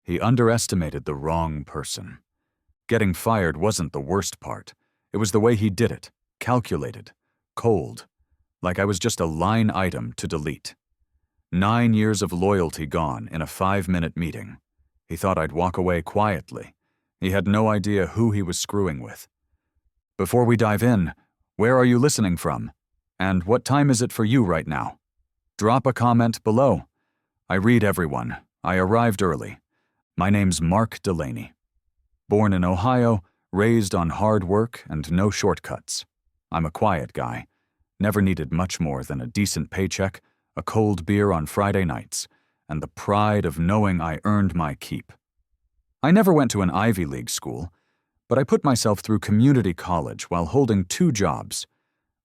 He underestimated the wrong person. Getting fired wasn't the worst part. It was the way he did it, calculated, cold, like I was just a line item to delete. 9 years of loyalty gone in a 5-minute meeting. He thought I'd walk away quietly. He had no idea who he was screwing with. Before we dive in, where are you listening from? And what time is it for you right now? Drop a comment below. I read everyone. I arrived early. My name's Mark Delaney. Born in Ohio, raised on hard work and no shortcuts. I'm a quiet guy. Never needed much more than a decent paycheck, a cold beer on Friday nights, and the pride of knowing I earned my keep. I never went to an Ivy League school, but I put myself through community college while holding 2 jobs.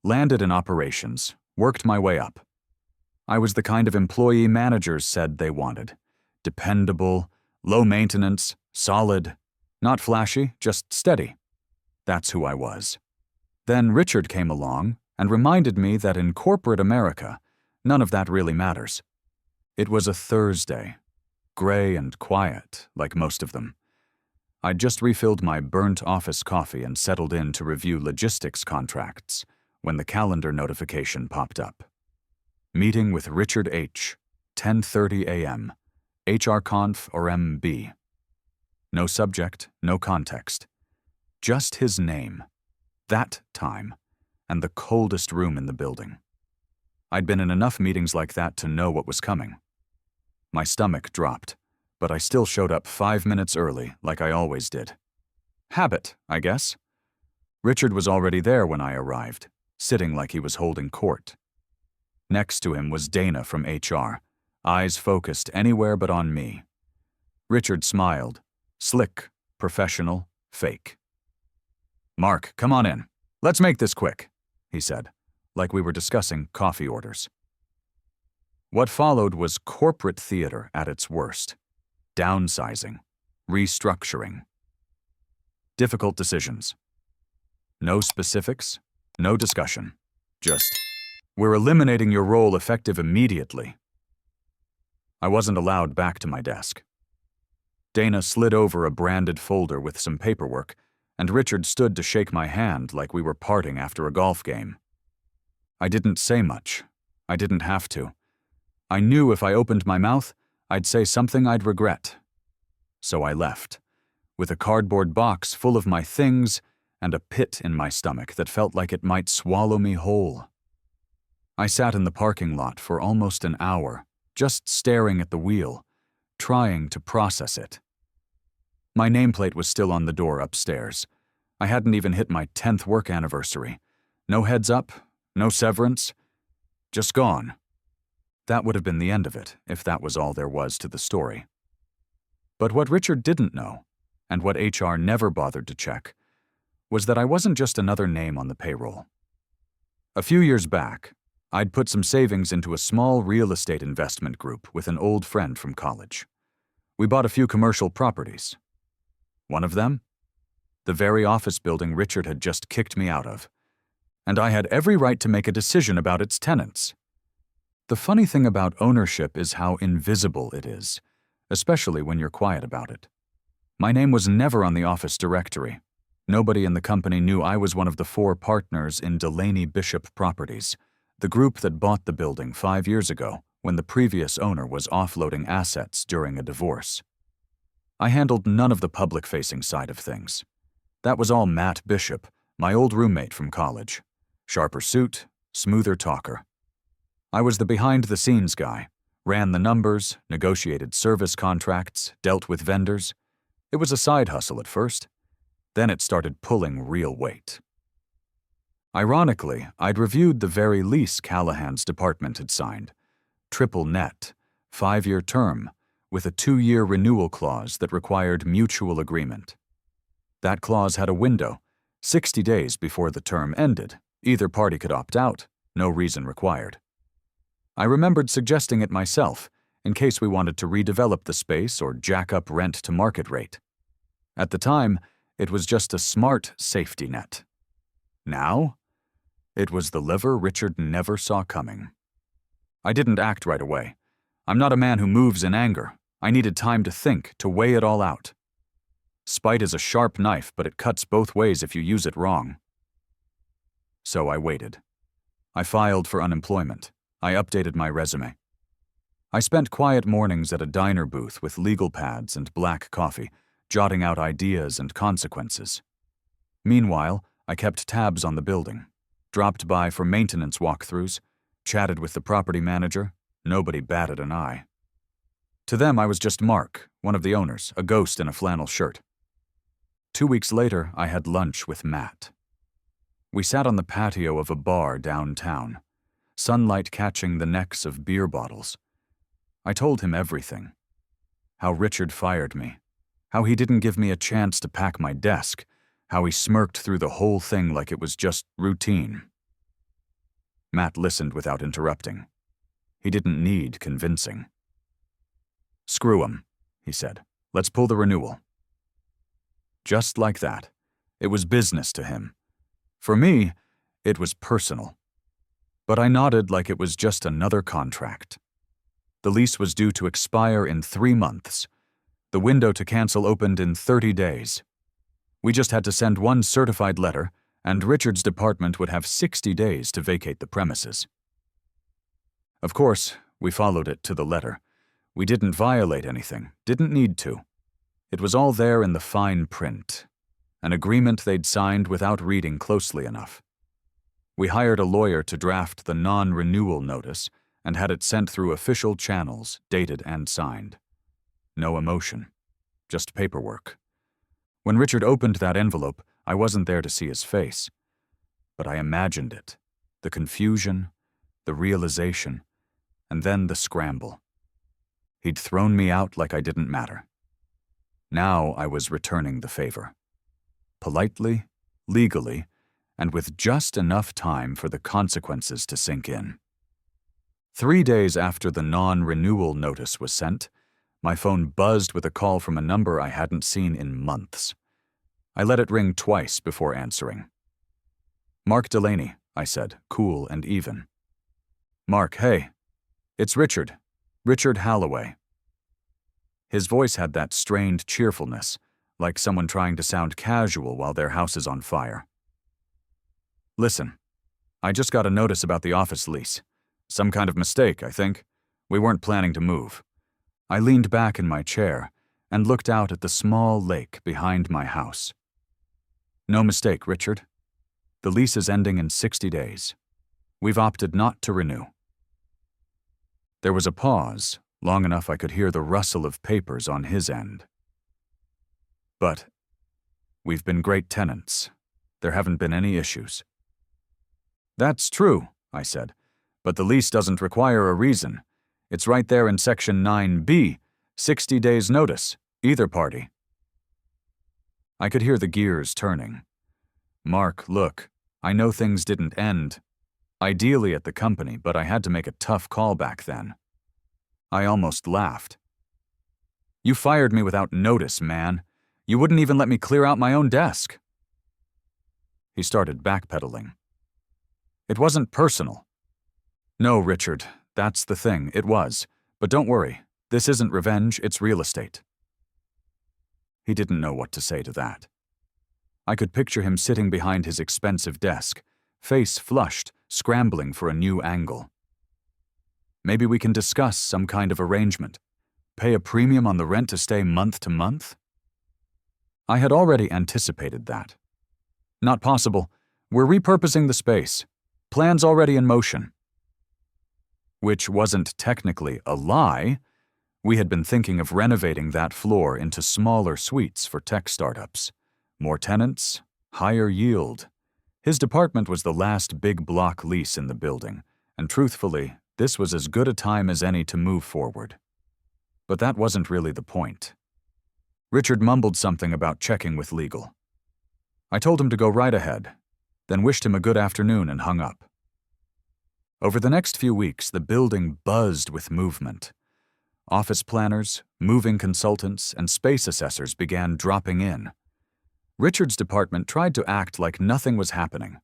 Landed in operations, worked my way up. I was the kind of employee managers said they wanted. Dependable, low maintenance, solid, not flashy, just steady. That's who I was. Then Richard came along and reminded me that in corporate America, none of that really matters. It was a Thursday, gray and quiet, like most of them. I'd just refilled my burnt office coffee and settled in to review logistics contracts when the calendar notification popped up. Meeting with Richard H., 10:30 a.m., HR Conf or MB. No subject, no context. Just his name, that time, and the coldest room in the building. I'd been in enough meetings like that to know what was coming. My stomach dropped, but I still showed up 5 minutes early, like I always did. Habit, I guess. Richard was already there when I arrived, sitting like he was holding court. Next to him was Dana from HR, eyes focused anywhere but on me. Richard smiled, slick, professional, fake. "Mark, come on in. Let's make this quick," he said, like we were discussing coffee orders. What followed was corporate theater at its worst. Downsizing, restructuring. Difficult decisions. No specifics, no discussion. Just, we're eliminating your role effective immediately. I wasn't allowed back to my desk. Dana slid over a branded folder with some paperwork, and Richard stood to shake my hand like we were parting after a golf game. I didn't say much. I didn't have to. I knew if I opened my mouth, I'd say something I'd regret. So I left, with a cardboard box full of my things and a pit in my stomach that felt like it might swallow me whole. I sat in the parking lot for almost an hour, just staring at the wheel, trying to process it. My nameplate was still on the door upstairs. I hadn't even hit my 10th work anniversary. No heads up, no severance, just gone. That would have been the end of it, if that was all there was to the story. But what Richard didn't know, and what HR never bothered to check, was that I wasn't just another name on the payroll. A few years back, I'd put some savings into a small real estate investment group with an old friend from college. We bought a few commercial properties. One of them? The very office building Richard had just kicked me out of. And I had every right to make a decision about its tenants. The funny thing about ownership is how invisible it is, especially when you're quiet about it. My name was never on the office directory. Nobody in the company knew I was one of the 4 partners in Delaney Bishop Properties, the group that bought the building 5 years ago when the previous owner was offloading assets during a divorce. I handled none of the public-facing side of things. That was all Matt Bishop, my old roommate from college. Sharper suit, smoother talker. I was the behind-the-scenes guy, ran the numbers, negotiated service contracts, dealt with vendors. It was a side hustle at first. Then it started pulling real weight. Ironically, I'd reviewed the very lease Callahan's department had signed. Triple net, 5-year term, with a 2-year renewal clause that required mutual agreement. That clause had a window, 60 days before the term ended. Either party could opt out, no reason required. I remembered suggesting it myself, in case we wanted to redevelop the space or jack up rent to market rate. At the time, it was just a smart safety net. Now, it was the lever Richard never saw coming. I didn't act right away. I'm not a man who moves in anger. I needed time to think, to weigh it all out. Spite is a sharp knife, but it cuts both ways if you use it wrong. So I waited. I filed for unemployment. I updated my resume. I spent quiet mornings at a diner booth with legal pads and black coffee, jotting out ideas and consequences. Meanwhile, I kept tabs on the building, dropped by for maintenance walkthroughs, chatted with the property manager. Nobody batted an eye. To them, I was just Mark, one of the owners, a ghost in a flannel shirt. 2 weeks later, I had lunch with Matt. We sat on the patio of a bar downtown, sunlight catching the necks of beer bottles. I told him everything. How Richard fired me. How he didn't give me a chance to pack my desk. How he smirked through the whole thing like it was just routine. Matt listened without interrupting. He didn't need convincing. "Screw him," he said. "Let's pull the renewal." Just like that. It was business to him. For me, it was personal. But I nodded like it was just another contract. The lease was due to expire in 3 months. The window to cancel opened in 30 days. We just had to send one certified letter, and Richard's department would have 60 days to vacate the premises. Of course, we followed it to the letter. We didn't violate anything, didn't need to. It was all there in the fine print, an agreement they'd signed without reading closely enough. We hired a lawyer to draft the non-renewal notice and had it sent through official channels, dated and signed. No emotion, just paperwork. When Richard opened that envelope, I wasn't there to see his face, but I imagined it, the confusion, the realization, and then the scramble. He'd thrown me out like I didn't matter. Now I was returning the favor. Politely, legally, and with just enough time for the consequences to sink in. 3 days after the non-renewal notice was sent, my phone buzzed with a call from a number I hadn't seen in months. I let it ring twice before answering. "Mark Delaney," I said, cool and even. "Mark, hey. It's Richard. Richard Halloway." His voice had that strained cheerfulness, like someone trying to sound casual while their house is on fire. "Listen, I just got a notice about the office lease. Some kind of mistake, I think. We weren't planning to move." I leaned back in my chair and looked out at the small lake behind my house. "No mistake, Richard. The lease is ending in 60 days. We've opted not to renew." There was a pause, long enough I could hear the rustle of papers on his end. "But we've been great tenants. There haven't been any issues." "That's true," I said, "but the lease doesn't require a reason. It's right there in Section 9B, 60 days notice, either party." I could hear the gears turning. "Mark, look, I know things didn't end, ideally at the company, but I had to make a tough call back then." I almost laughed. "You fired me without notice, man. You wouldn't even let me clear out my own desk." He started backpedaling. "It wasn't personal." "No, Richard, that's the thing, it was. But don't worry, this isn't revenge, it's real estate." He didn't know what to say to that. I could picture him sitting behind his expensive desk, face flushed, scrambling for a new angle. "Maybe we can discuss some kind of arrangement. Pay a premium on the rent to stay month to month?" I had already anticipated that. "Not possible. We're repurposing the space. Plans already in motion." Which wasn't technically a lie. We had been thinking of renovating that floor into smaller suites for tech startups. More tenants, higher yield. His department was the last big block lease in the building, and truthfully, this was as good a time as any to move forward. But that wasn't really the point. Richard mumbled something about checking with legal. I told him to go right ahead, then wished him a good afternoon and hung up. Over the next few weeks, the building buzzed with movement. Office planners, moving consultants, and space assessors began dropping in. Richard's department tried to act like nothing was happening,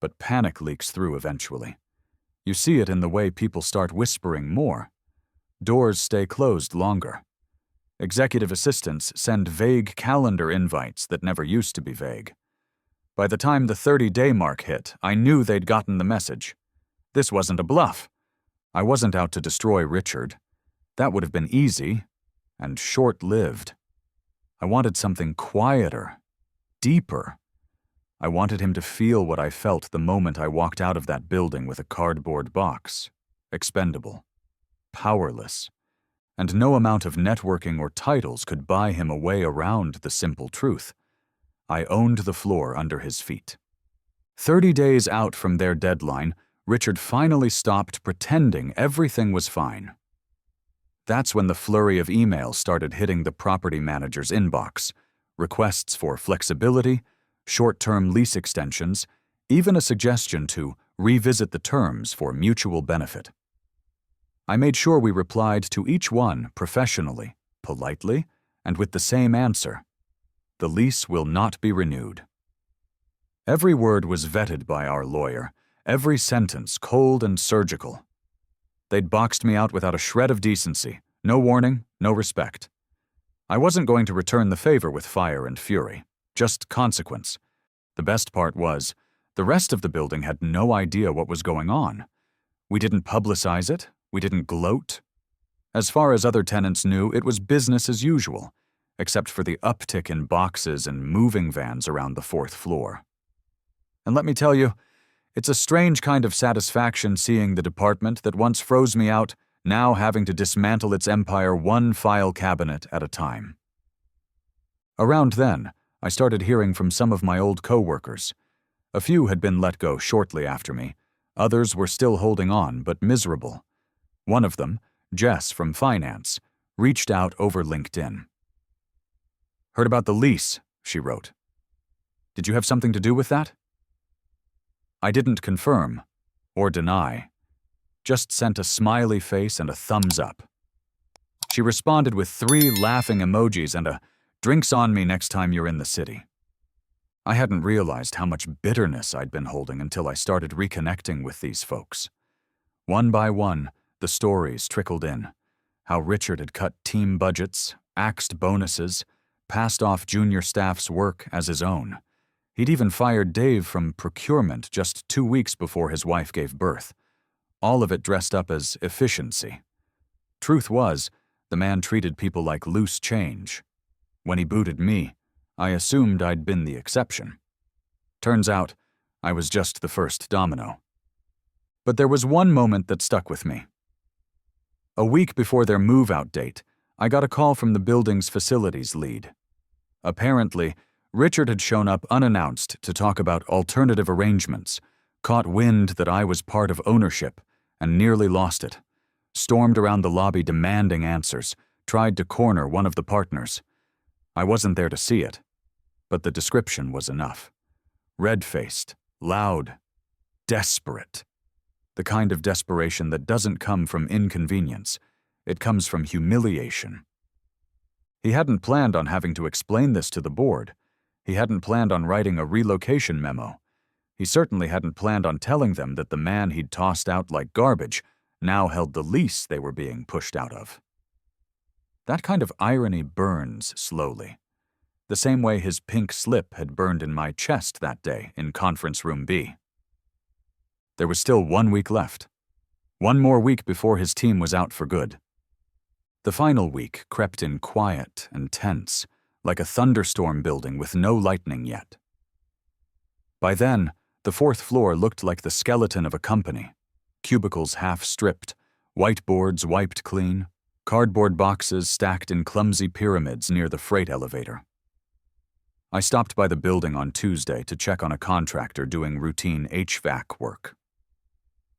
but panic leaks through eventually. You see it in the way people start whispering more. Doors stay closed longer. Executive assistants send vague calendar invites that never used to be vague. By the time the 30-day mark hit, I knew they'd gotten the message. This wasn't a bluff. I wasn't out to destroy Richard. That would have been easy and short-lived. I wanted something quieter, deeper. I wanted him to feel what I felt the moment I walked out of that building with a cardboard box. Expendable. Powerless. And no amount of networking or titles could buy him a way around the simple truth. I owned the floor under his feet. 30 days out from their deadline, Richard finally stopped pretending everything was fine. That's when the flurry of emails started hitting the property manager's inbox. Requests for flexibility, short-term lease extensions, even a suggestion to revisit the terms for mutual benefit. I made sure we replied to each one professionally, politely, and with the same answer. The lease will not be renewed. Every word was vetted by our lawyer, every sentence cold and surgical. They'd boxed me out without a shred of decency, no warning, no respect. I wasn't going to return the favor with fire and fury, just consequence. The best part was, the rest of the building had no idea what was going on. We didn't publicize it, we didn't gloat. As far as other tenants knew, it was business as usual, except for the uptick in boxes and moving vans around the 4th floor. And let me tell you, it's a strange kind of satisfaction seeing the department that once froze me out now having to dismantle its empire one file cabinet at a time. Around then, I started hearing from some of my old co-workers. A few had been let go shortly after me. Others were still holding on, but miserable. One of them, Jess from finance, reached out over LinkedIn. "Heard about the lease," she wrote. "Did you have something to do with that?" I didn't confirm or deny, just sent a smiley face and a thumbs up. She responded with 3 laughing emojis and a "drinks on me next time you're in the city." I hadn't realized how much bitterness I'd been holding until I started reconnecting with these folks. One by one, the stories trickled in. How Richard had cut team budgets, axed bonuses, passed off junior staff's work as his own. He'd even fired Dave from procurement just 2 weeks before his wife gave birth. All of it dressed up as efficiency. Truth was, the man treated people like loose change. When he booted me, I assumed I'd been the exception. Turns out, I was just the first domino. But there was one moment that stuck with me. A week before their move-out date, I got a call from the building's facilities lead. Apparently, Richard had shown up unannounced to talk about alternative arrangements, caught wind that I was part of ownership, and nearly lost it. Stormed around the lobby demanding answers, tried to corner one of the partners. I wasn't there to see it, but the description was enough. Red-faced, loud, desperate. The kind of desperation that doesn't come from inconvenience. It comes from humiliation. He hadn't planned on having to explain this to the board. He hadn't planned on writing a relocation memo. He certainly hadn't planned on telling them that the man he'd tossed out like garbage now held the lease they were being pushed out of. That kind of irony burns slowly, the same way his pink slip had burned in my chest that day in Conference Room B. There was still 1 week left. 1 more week before his team was out for good. The final week crept in quiet and tense, like a thunderstorm building with no lightning yet. By then, the 4th floor looked like the skeleton of a company. Cubicles half stripped, whiteboards wiped clean, cardboard boxes stacked in clumsy pyramids near the freight elevator. I stopped by the building on Tuesday to check on a contractor doing routine HVAC work.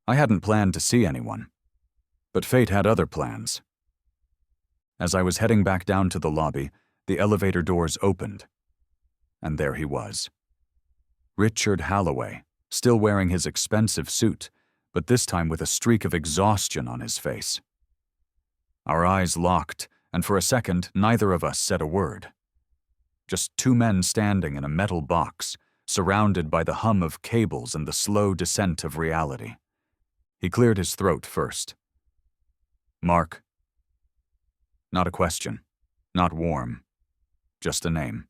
I hadn't planned to see anyone, but fate had other plans. As I was heading back down to the lobby, the elevator doors opened, and there he was. Richard Halloway, still wearing his expensive suit, but this time with a streak of exhaustion on his face. Our eyes locked, and for a second, neither of us said a word. Just 2 men standing in a metal box, surrounded by the hum of cables and the slow descent of reality. He cleared his throat first. "Mark." Not a question, Not warm. Just a name.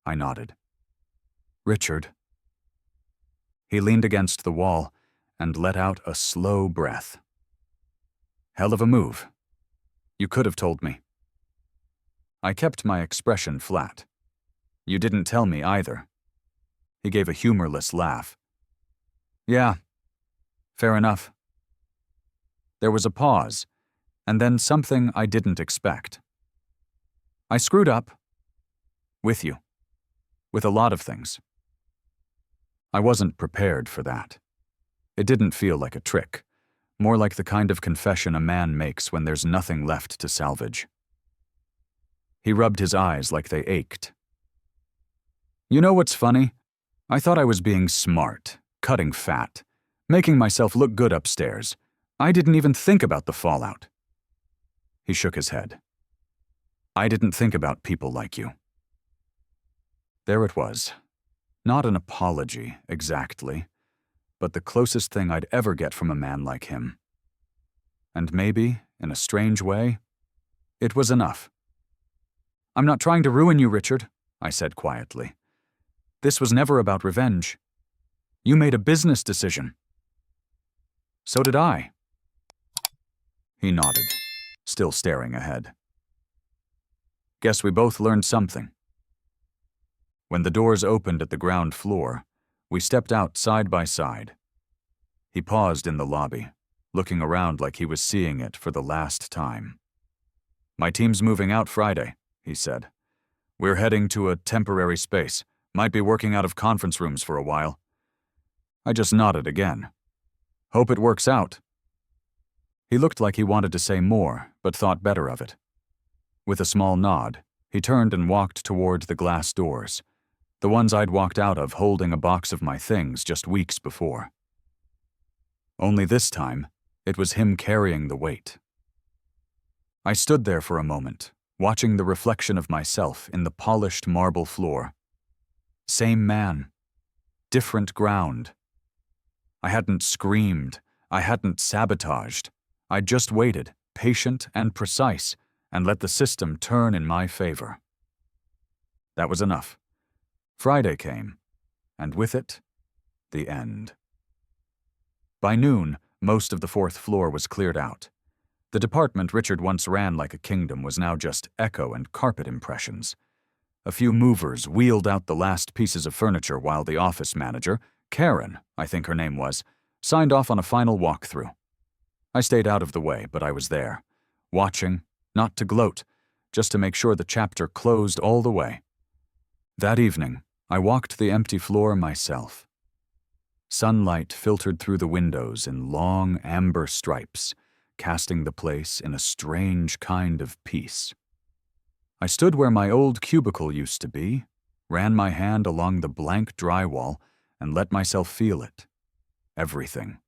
I nodded. Richard. He leaned against the wall and let out a slow breath. Hell of a move. You could have told me. I kept my expression flat. You didn't tell me either. He gave a humorless laugh. Yeah, fair enough. There was a pause, and then something I didn't expect. I screwed up. With you. With a lot of things. I wasn't prepared for that. It didn't feel like a trick, more like the kind of confession a man makes when there's nothing left to salvage. He rubbed his eyes like they ached. You know what's funny? I thought I was being smart, cutting fat, making myself look good upstairs. I didn't even think about the fallout. He shook his head. I didn't think about people like you. There it was. Not an apology, exactly, but the closest thing I'd ever get from a man like him. And maybe, in a strange way, it was enough. I'm not trying to ruin you, Richard, I said quietly. This was never about revenge. You made a business decision. So did I. He nodded, still staring ahead. Guess we both learned something. When the doors opened at the ground floor, we stepped out side by side. He paused in the lobby, looking around like he was seeing it for the last time. My team's moving out Friday, he said. We're heading to a temporary space, might be working out of conference rooms for a while. I just nodded again. Hope it works out. He looked like he wanted to say more, but thought better of it. With a small nod, he turned and walked toward the glass doors, the ones I'd walked out of holding a box of my things just weeks before. Only this time, it was him carrying the weight. I stood there for a moment, watching the reflection of myself in the polished marble floor. Same man. Different ground. I hadn't screamed. I hadn't sabotaged. I'd just waited, patient and precise, and let the system turn in my favor. That was enough. Friday came, and with it, the end. By noon, most of the fourth floor was cleared out. The department Richard once ran like a kingdom was now just echo and carpet impressions. A few movers wheeled out the last pieces of furniture while the office manager, Karen, I think her name was, signed off on a final walkthrough. I stayed out of the way, but I was there, watching, not to gloat, just to make sure the chapter closed all the way. That evening, I walked the empty floor myself. Sunlight filtered through the windows in long amber stripes, casting the place in a strange kind of peace. I stood where my old cubicle used to be, ran my hand along the blank drywall, and let myself feel it. Everything.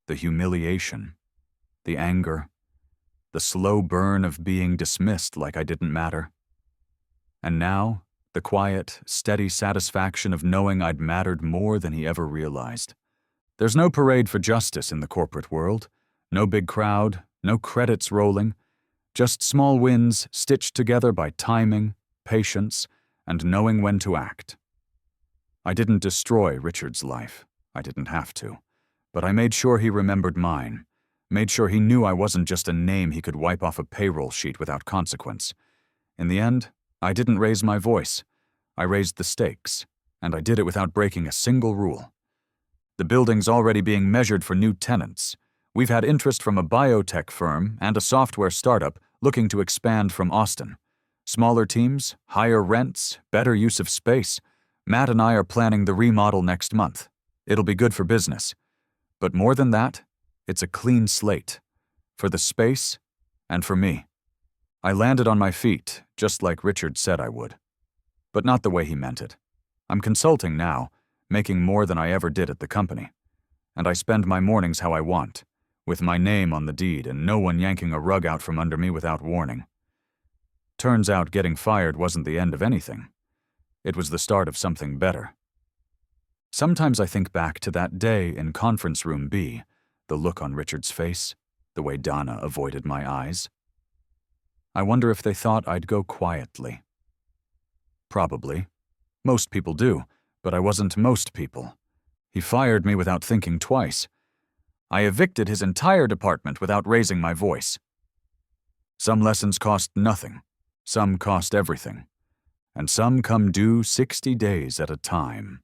The humiliation, the anger, the slow burn of being dismissed like I didn't matter. And now, the quiet, steady satisfaction of knowing I'd mattered more than he ever realized. There's no parade for justice in the corporate world, no big crowd, no credits rolling, just small wins stitched together by timing, patience, and knowing when to act. I didn't destroy Richard's life. I didn't have to. But I made sure he remembered mine, made sure he knew I wasn't just a name he could wipe off a payroll sheet without consequence. In the end, I didn't raise my voice. I raised the stakes, and I did it without breaking a single rule. The building's already being measured for new tenants. We've had interest from a biotech firm and a software startup looking to expand from Austin. Smaller teams, higher rents, better use of space. Matt and I are planning the remodel next month. It'll be good for business. But more than that, it's a clean slate. For the space, and for me. I landed on my feet, just like Richard said I would. But not the way he meant it. I'm consulting now, making more than I ever did at the company. And I spend my mornings how I want, with my name on the deed and no one yanking a rug out from under me without warning. Turns out getting fired wasn't the end of anything. It was the start of something better. Sometimes I think back to that day in Conference Room B, the look on Richard's face, the way Donna avoided my eyes. I wonder if they thought I'd go quietly. Probably. Most people do, but I wasn't most people. He fired me without thinking twice. I evicted his entire department without raising my voice. Some lessons cost nothing, some cost everything, and some come due 60 days at a time.